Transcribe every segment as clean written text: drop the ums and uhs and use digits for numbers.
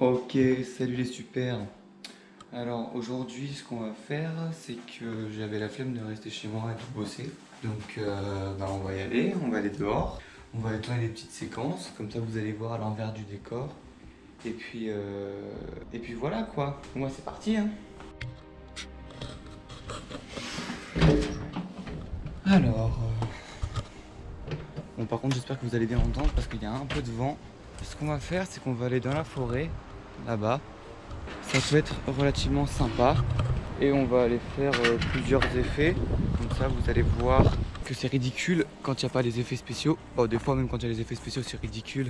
Ok, salut les super. Alors aujourd'hui, ce qu'on va faire, c'est que j'avais la flemme de rester chez moi et de bosser. Donc on va y aller, on va aller dehors. On va aller tourner des petites séquences, comme ça vous allez voir à l'envers du décor. Et puis voilà quoi. Moi c'est parti hein. Alors, bon par contre j'espère que vous allez bien entendre parce qu'il y a un peu de vent. Ce qu'on va faire, c'est qu'on va aller dans la forêt, là-bas. Ça peut être relativement sympa et on va aller faire plusieurs effets. Comme ça vous allez voir que c'est ridicule quand il n'y a pas les effets spéciaux. Bon, des fois même quand il y a les effets spéciaux c'est ridicule,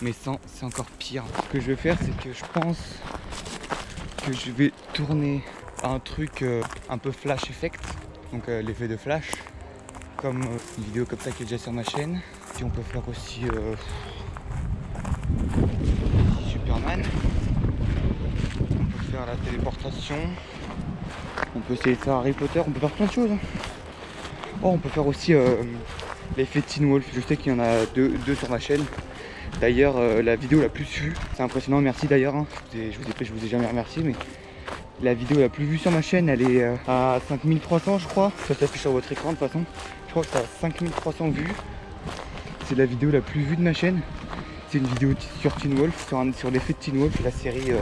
mais sans c'est encore pire. Ce que je vais faire, c'est que je pense que je vais tourner un truc un peu flash effect, donc l'effet de flash, comme une vidéo comme ça qui est déjà sur ma chaîne. Puis on peut faire aussi Superman. Faire la téléportation, on peut essayer de faire Harry Potter, on peut faire plein de choses. Oh, on peut faire aussi l'effet Teen Wolf, je sais qu'il y en a deux sur ma chaîne. D'ailleurs la vidéo la plus vue, c'est impressionnant, merci d'ailleurs, hein. Je vous ai jamais remercié, mais la vidéo la plus vue sur ma chaîne, elle est à 5300 je crois. Ça s'affiche sur votre écran de toute façon. Je crois que c'est à 5300 vues. C'est la vidéo la plus vue de ma chaîne. C'est une vidéo sur Teen Wolf, sur l'effet de Teen Wolf, la série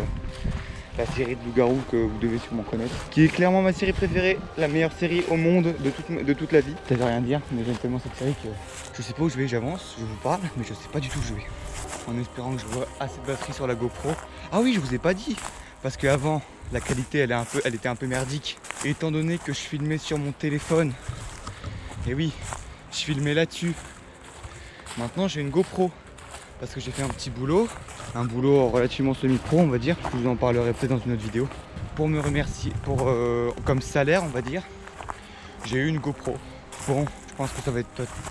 de loup-garou que vous devez sûrement connaître, qui est clairement ma série préférée, la meilleure série au monde de toute la vie. Ça veut rien dire, mais j'aime tellement cette série que je sais pas où je vais, j'avance, je vous parle, mais je sais pas du tout où je vais. En espérant que je vois assez de batterie sur la GoPro. Ah oui, je vous ai pas dit, parce qu'avant, la qualité elle était un peu merdique. Et étant donné que je filmais sur mon téléphone, et oui, je filmais là-dessus. Maintenant j'ai une GoPro, parce que j'ai fait un petit boulot. Un boulot relativement semi-pro on va dire, je vous en parlerai peut-être dans une autre vidéo. Pour me remercier, comme salaire on va dire, j'ai eu une GoPro. Bon, je pense que ça va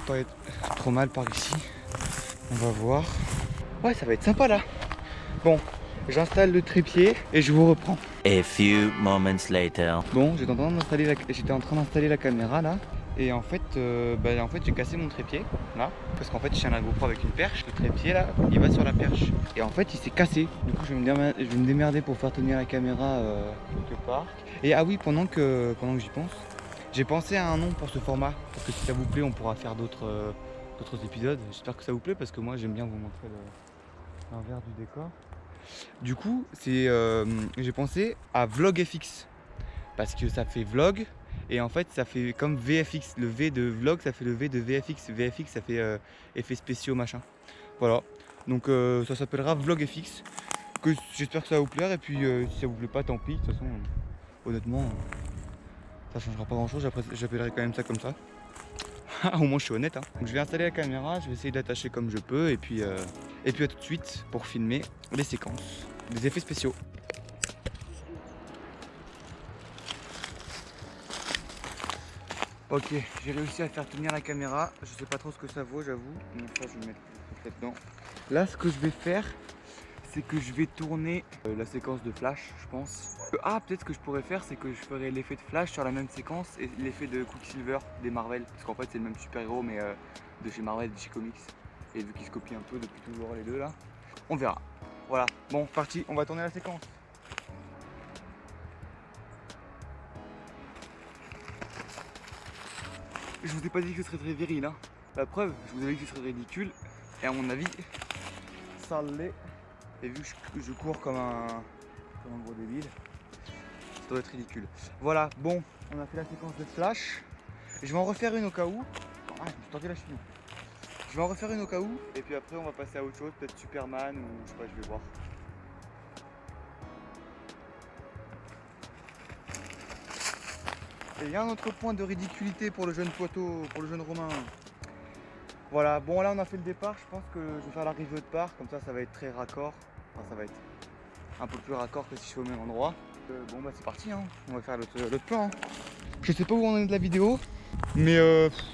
pas être trop mal par ici. On va voir. Ouais, ça va être sympa là. Bon, j'installe le trépied et je vous reprends. A few moments later. Bon, j'étais en train d'installer la caméra là. Et en fait, j'ai cassé mon trépied là, parce qu'en fait je tiens la GoPro avec une perche. Le trépied là, il va sur la perche. Et en fait il s'est cassé. Du coup je vais me démerder pour faire tenir la caméra quelque part. Et ah oui, pendant que j'y pense, j'ai pensé à un nom pour ce format. Parce que si ça vous plaît, on pourra faire d'autres épisodes. J'espère que ça vous plaît parce que moi j'aime bien vous montrer l'envers du décor. Du coup, j'ai pensé à VlogFX. Parce que ça fait vlog. Et en fait ça fait comme VFX, le V de vlog ça fait le V de VFX, VFX ça fait effets spéciaux machin. Voilà, donc ça s'appellera VlogFX, que j'espère que ça va vous plaire, et puis si ça vous plaît pas tant pis, de toute façon honnêtement ça changera pas grand chose, j'appellerai quand même ça comme ça. Au moins je suis honnête hein. Donc je vais installer la caméra, je vais essayer d'attacher comme je peux, et puis à tout de suite pour filmer les séquences, des effets spéciaux. Ok, j'ai réussi à faire tenir la caméra, je sais pas trop ce que ça vaut j'avoue, donc ça je vais mettre le dedans. Là ce que je vais faire, c'est que je vais tourner la séquence de flash je pense. Ah peut-être ce que je pourrais faire, c'est que je ferai l'effet de flash sur la même séquence et l'effet de Quicksilver des Marvel. Parce qu'en fait c'est le même super héros mais de chez Marvel, de chez Comics. Et vu qu'ils se copient un peu depuis toujours les deux là, on verra. Voilà, bon parti, on va tourner la séquence. Je vous ai pas dit que ce serait très viril hein. La preuve, je vous avais dit que ce serait ridicule. Et à mon avis, ça l'est. Et vu que je cours comme un gros débile, ça doit être ridicule. Voilà, bon, on a fait la séquence de flash. Je vais en refaire une au cas où. Ah, je me suis tenté la cheville. Je vais en refaire une au cas où. Et puis après on va passer à autre chose, peut-être Superman ou je sais pas, je vais voir. Et il y a un autre point de ridiculité pour le jeune poteau, pour le jeune Romain. Voilà, bon là on a fait le départ, je pense que je vais faire l'arrivée de part, comme ça va être très raccord. Enfin ça va être un peu plus raccord que si je suis au même endroit. Bon bah c'est parti hein, on va faire l'autre plan. Hein. Je sais pas où on est de la vidéo, mais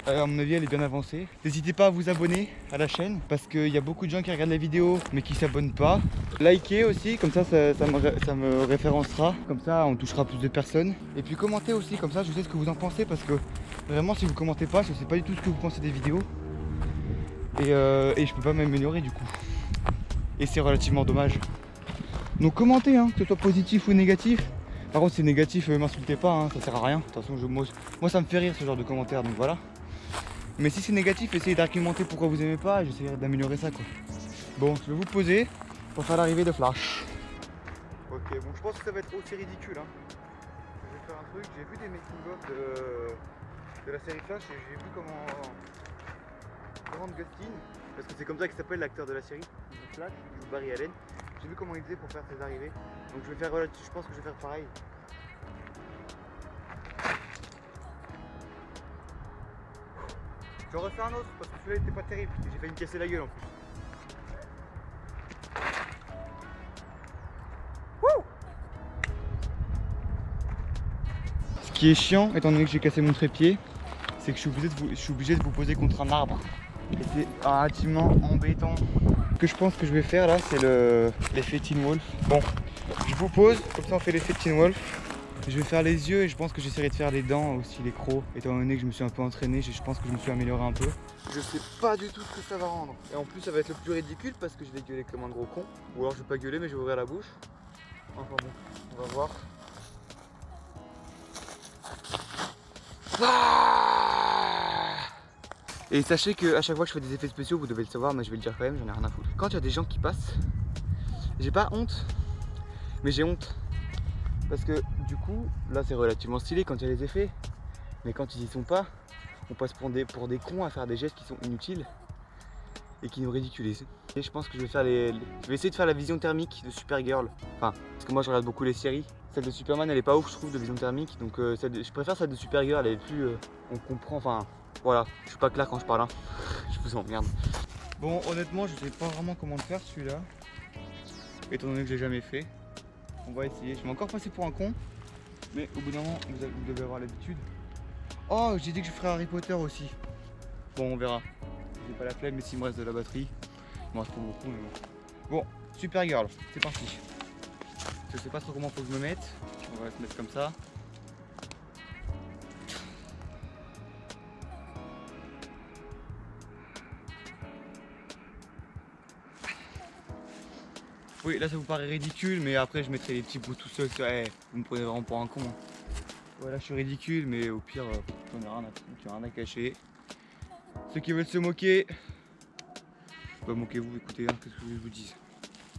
à mon avis elle est bien avancée. N'hésitez pas à vous abonner à la chaîne, parce qu'il y a beaucoup de gens qui regardent la vidéo mais qui s'abonnent pas. Likez aussi, comme ça me référencera, comme ça on touchera plus de personnes. Et puis commentez aussi, comme ça je sais ce que vous en pensez, parce que vraiment si vous commentez pas, je sais pas du tout ce que vous pensez des vidéos. Et je peux pas m'améliorer du coup. Et c'est relativement dommage. Donc commentez, hein, que ce soit positif ou négatif. Par contre, si c'est négatif, m'insultez pas, hein, ça sert à rien. De toute façon, moi ça me fait rire ce genre de commentaires, donc voilà. Mais si c'est négatif, essayez d'argumenter pourquoi vous aimez pas et j'essaierai d'améliorer ça, quoi. Bon, je vais vous poser pour faire l'arrivée de Flash. Ok, bon, je pense que ça va être aussi ridicule, hein. Je vais faire un truc, j'ai vu des making-of de la série Flash et j'ai vu comment Grant Gustin, parce que c'est comme ça qu'il s'appelle l'acteur de la série, Flash, il joue Barry Allen. J'ai vu comment il faisait pour faire ses arrivées. Donc je vais faire, je pense que je vais faire pareil. J'en refais un autre parce que celui-là était pas terrible. J'ai failli me casser la gueule en plus. Ce qui est chiant, étant donné que j'ai cassé mon trépied, c'est que je suis obligé de vous poser contre un arbre. Et c'est relativement embêtant. Ce que je pense que je vais faire là, c'est l'effet Teen Wolf. Bon, je vous pose, comme ça on fait l'effet Teen Wolf. Je vais faire les yeux et je pense que j'essaierai de faire les dents aussi, les crocs. Étant donné que je me suis un peu entraîné, je pense que je me suis amélioré un peu. Je sais pas du tout ce que ça va rendre. Et en plus ça va être le plus ridicule parce que je vais gueuler comme un gros con. Ou alors je vais pas gueuler mais je vais ouvrir la bouche. Enfin bon, on va voir. Et sachez que à chaque fois que je fais des effets spéciaux, vous devez le savoir, mais je vais le dire quand même, j'en ai rien à foutre. Quand il y a des gens qui passent, j'ai pas honte, mais j'ai honte. Parce que du coup, là c'est relativement stylé quand il y a les effets, mais quand ils y sont pas, on passe pour des cons à faire des gestes qui sont inutiles et qui nous ridiculisent. Et je pense que je vais faire je vais essayer de faire la vision thermique de Supergirl. Enfin, parce que moi je regarde beaucoup les séries. Celle de Superman elle est pas ouf je trouve de vision thermique, donc je préfère celle de Supergirl, elle est plus... on comprend, enfin voilà, je suis pas clair quand je parle, hein. Je vous emmerde. Bon honnêtement je sais pas vraiment comment le faire celui-là, étant donné que je l'ai jamais fait. On va essayer, je vais encore passer pour un con, mais au bout d'un moment vous devez avoir l'habitude. Oh j'ai dit que je ferais Harry Potter aussi. Bon on verra, j'ai pas la flemme mais s'il me reste de la batterie, il me reste pas beaucoup mais bon. Bon, Supergirl, c'est parti. Je sais pas trop comment faut que je me mette, on va se mettre comme ça. Oui, là ça vous paraît ridicule, mais après je mettrai les petits bouts tout seul. Vous me prenez vraiment pour un con. Voilà, je suis ridicule, mais au pire, j'en ai rien à foutre, rien à cacher. Ceux qui veulent se moquer, bah moquez-vous, écoutez, hein, qu'est-ce que je vous dise.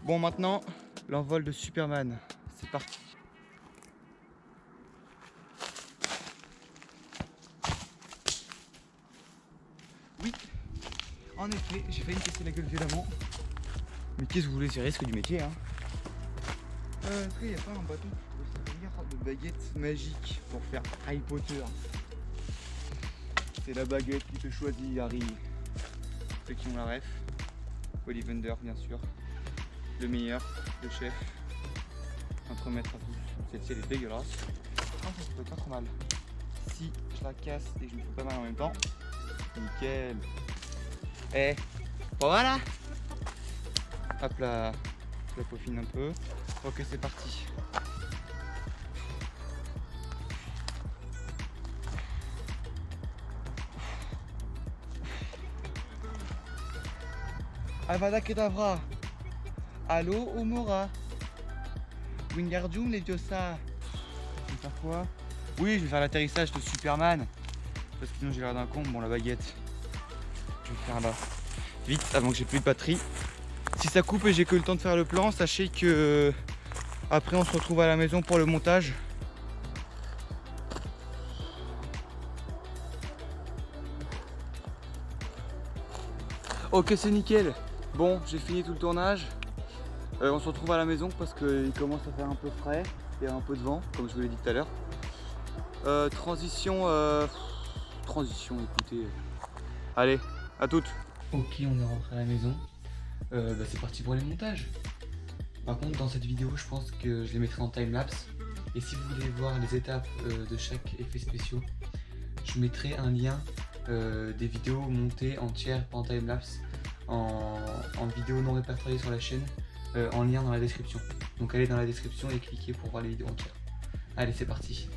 Bon, maintenant, l'envol de Superman, c'est parti. Oui, en effet, j'ai failli me casser la gueule violemment. Mais qu'est-ce que vous voulez, c'est risque du métier, hein. Est-ce qu'il n'y a pas un bâton qui peut servir de baguette magique pour faire Harry Potter? C'est la baguette qui te choisit, Harry. Ceux qui ont la ref. Ollivander, bien sûr. Le meilleur, le chef. Entremettre à tous. Celle-ci, elle est dégueulasse. Ah, ça peut être pas trop mal. Si je la casse et que je me fais pas mal en même temps. Nickel. Eh, voilà. Hop là, je la peaufine un peu. Ok, c'est parti. Avada Kedavra. Allo Omora. Wingardium Leviosa. Je vais faire quoi? Oui, je vais faire l'atterrissage de Superman. Parce que sinon j'ai l'air d'un con. Bon, la baguette. Je vais faire là. Vite, avant que j'ai plus de batterie. Si ça coupe et j'ai que le temps de faire le plan, sachez que après on se retrouve à la maison pour le montage. Ok, c'est nickel. Bon, j'ai fini tout le tournage. On se retrouve à la maison parce qu'il commence à faire un peu frais et un peu de vent, comme je vous l'ai dit tout à l'heure. Transition, écoutez. Allez, à toutes. Ok, on est rentré à la maison. C'est parti pour les montages. Par contre dans cette vidéo je pense que je les mettrai en timelapse. Et si vous voulez voir les étapes de chaque effet spéciaux, je mettrai un lien des vidéos montées entières en timelapse en vidéo non répertoriée sur la chaîne, en lien dans la description. Donc allez dans la description et cliquez pour voir les vidéos entières. Allez c'est parti.